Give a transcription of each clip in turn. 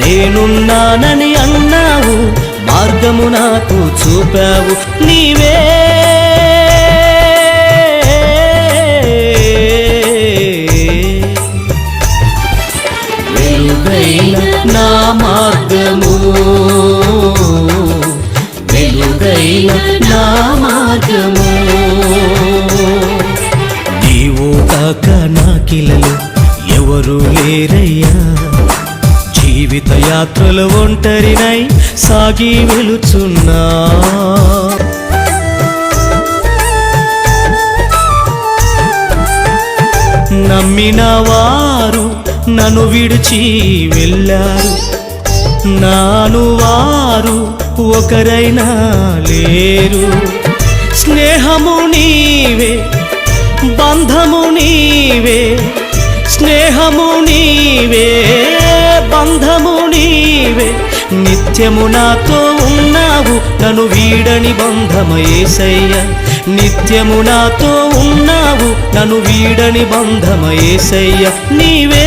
నేనున్నానని అన్నావు, మార్గము నాకు చూపావు నీవే. వెలుగైన నా మార్గము, వెలుగైన నా మార్గము. నీవు కాక నాకిలలో ఎవరు లేరయ్యా, జీవిత యాత్రలు ఒంటరినై సాగి వెలుచున్నా. నమ్మిన వారు నన్ను విడిచి వెళ్ళారు, నాను వారు ఒకరైనా లేరు. స్నేహము నీవే, బంధము నీవే, స్నేహము నీవే, బంధము నీవే. నిత్యము నాతో ఉన్నావు, నన్ను వీడని బంధము యేసయ్యా. నిత్యము నాతో ఉన్నావు, నన్ను వీడని బంధము యేసయ్యా. నీవే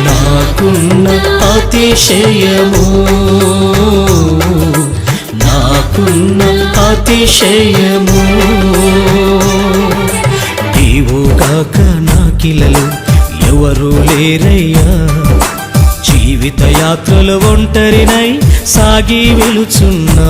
నాకున్న అతిశయము, నాకున్న అతిశయము. నీవు కాక నాకిలలో ఎవరు లేరయ్యా, జీవిత యాత్రలు ఒంటరినై సాగి వెలుచున్నా.